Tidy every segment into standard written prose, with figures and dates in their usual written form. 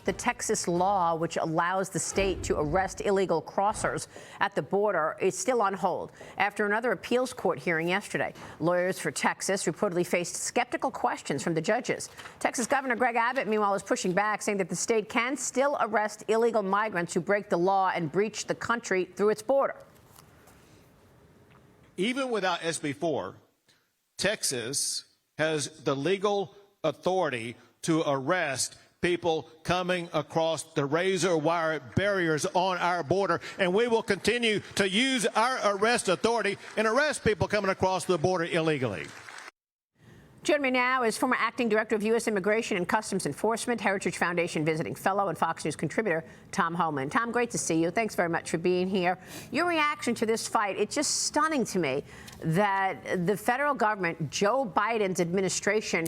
the Texas law, which allows the state to arrest illegal crossers at the border, is still on hold after another appeals court hearing yesterday. Lawyers for Texas reportedly faced skeptical questions from the judges. Texas Governor Greg Abbott, meanwhile, is pushing back, saying that the state can still arrest illegal migrants who break the law and breach the country through its border. Even without SB 4, Texas has the legal authority to arrest people coming across the razor wire barriers on our border, and we will continue to use our arrest authority and arrest people coming across the border illegally. Joining me now is former acting director of U.S. Immigration and Customs Enforcement, Heritage Foundation visiting fellow, and Fox News contributor Tom Homan. Tom, great to see you. Thanks very much for being here. Your reaction to this fight, it's just stunning to me that the federal government, Joe Biden's administration,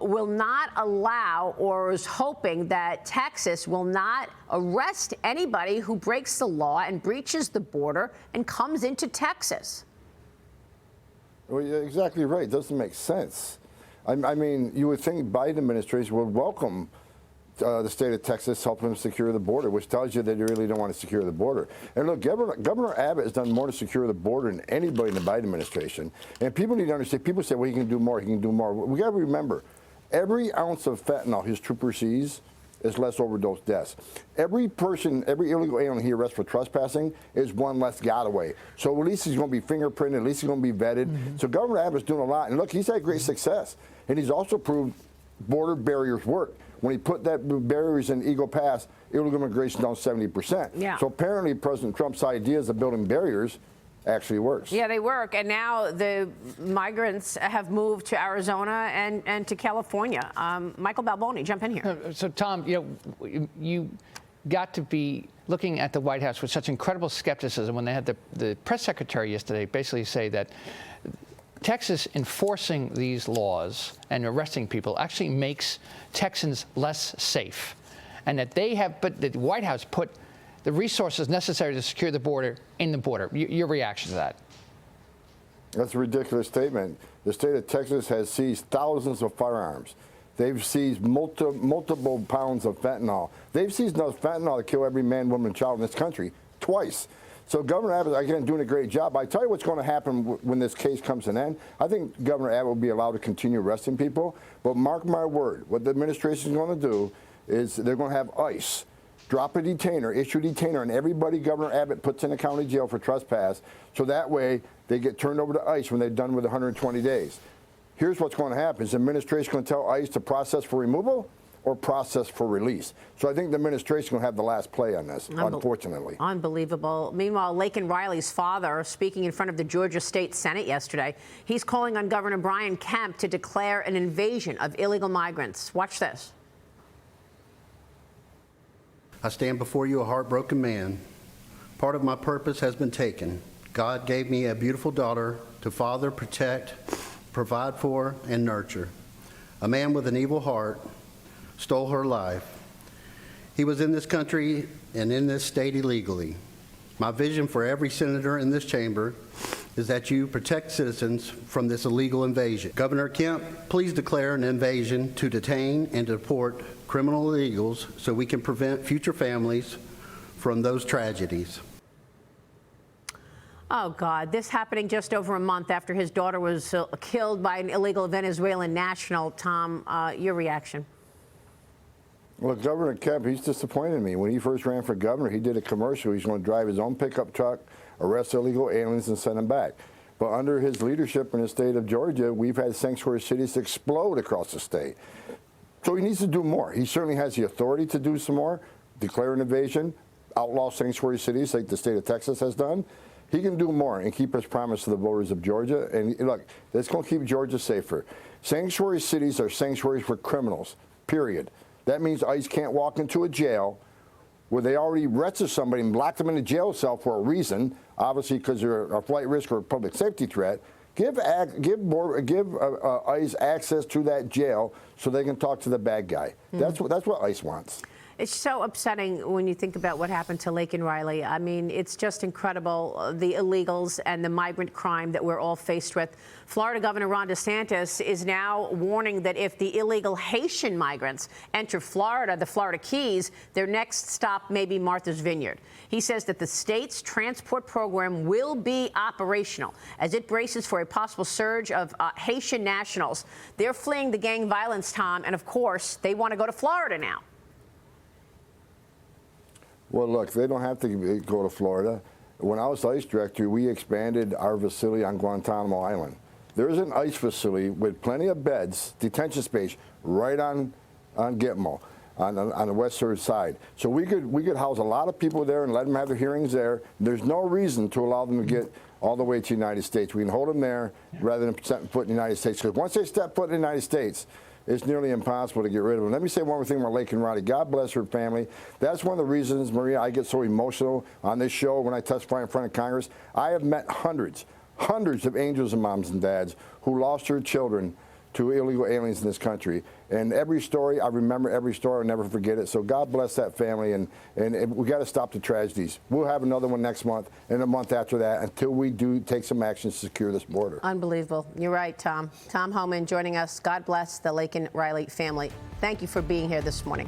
will not allow, or is hoping that Texas will not arrest anybody who breaks the law and breaches the border and comes into Texas. Well, you're exactly right. It doesn't make sense. I mean, you would think Biden administration would welcome the state of Texas helping them secure the border, which tells you that they really don't want to secure the border. And look, Governor Abbott has done more to secure the border than anybody in the Biden administration. And people need to understand, people say, well, he can do more, he can do more. We got to remember, every ounce of fentanyl his trooper sees is less overdose deaths. Every person, every illegal alien he arrests for trespassing is one less getaway. So at least he's going to be fingerprinted, at least he's going to be vetted. So Governor Abbott's doing a lot. And look, he's had great success. And he's also proved border barriers work. When he put that barriers in Eagle Pass, illegal immigration down 70%. Yeah. So apparently President Trump's ideas of building barriers actually works. Yeah, they work. And now the migrants have moved to Arizona and to California. Michael Balboni, jump in here. So, Tom, you got to be looking at the White House with such incredible skepticism when they had the press secretary yesterday basically say that Texas enforcing these laws and arresting people actually makes Texans less safe, and that but the White House put the resources necessary to secure the border in the border. Your reaction to that? That's a ridiculous statement. The state of Texas has seized thousands of firearms. They've seized multiple pounds of fentanyl. They've seized enough fentanyl to kill every man, woman, and child in this country twice. So Governor Abbott, again, doing a great job. I tell you what's going to happen when this case comes to an end. I think Governor Abbott will be allowed to continue arresting people. But mark my word, what the administration is going to do is they're going to have ICE drop a detainer, issue a detainer on everybody Governor Abbott puts in a county jail for trespass, so that way they get turned over to ICE when they're done with 120 days. Here's what's going to happen. Is the administration going to tell ICE to process for removal or process for release? So I think the administration is going to have the last play on this, unfortunately. Unbelievable. Meanwhile, Laken Riley's father, speaking in front of the Georgia State Senate yesterday, he's calling on Governor Brian Kemp to declare an invasion of illegal migrants. Watch this. I stand before you a heartbroken man. Part of my purpose has been taken. God gave me a beautiful daughter to father, protect, provide for, and nurture. A man with an evil heart stole her life. He was in this country and in this state illegally. My vision for every senator in this chamber is that you protect citizens from this illegal invasion. Governor Kemp, please declare an invasion to detain and deport criminal illegals so we can prevent future families from those tragedies. Oh, God, this happening just over a month after his daughter was killed by an illegal Venezuelan national. Tom, your reaction? Well, Governor Kemp, he's disappointed me. When he first ran for governor, he did a commercial. He's going to drive his own pickup truck, arrest illegal aliens, and send them back. But under his leadership in the state of Georgia, we've had sanctuary cities explode across the state. So he needs to do more. He certainly has the authority to do some more, declare an invasion, outlaw sanctuary cities like the state of Texas has done. He can do more and keep his promise to the voters of Georgia. And look, that's going to keep Georgia safer. Sanctuary cities are sanctuaries for criminals, period. That means ICE can't walk into a jail where they already arrested somebody and locked them in a jail cell for a reason, obviously because they're a flight risk or a public safety threat. Give ICE access to that jail so they can talk to the bad guy. That's what ICE wants. It's so upsetting when you think about what happened to Laken Riley. I mean, it's just incredible, the illegals and the migrant crime that we're all faced with. Florida Governor Ron DeSantis is now warning that if the illegal Haitian migrants enter Florida, the Florida Keys, their next stop may be Martha's Vineyard. He says that the state's transport program will be operational as it braces for a possible surge of Haitian nationals. They're fleeing the gang violence, Tom, and of course, they want to go to Florida now. Well, look, they don't have to go to Florida. When I was ICE director, we expanded our facility on Guantanamo Island. There is an ICE facility with plenty of beds, detention space, right on Gitmo, on the western side. So we could house a lot of people there and let them have their hearings there. There's no reason to allow them to get all the way to the United States. We can hold them there rather than setting foot in the United States. Because once they step foot in the United States, it's nearly impossible to get rid of them. Let me say one more thing about Laken Riley. God bless her family. That's one of the reasons, Maria, I get so emotional on this show when I testify in front of Congress. I have met hundreds of angels and moms and dads who lost their children to illegal aliens in this country. And every story, I remember every story. I'll never forget it. So God bless that family. And we got to stop the tragedies. We'll have another one next month and a month after that until we do take some action to secure this border. Unbelievable. You're right, Tom. Tom Homan joining us. God bless the Laken Riley family. Thank you for being here this morning.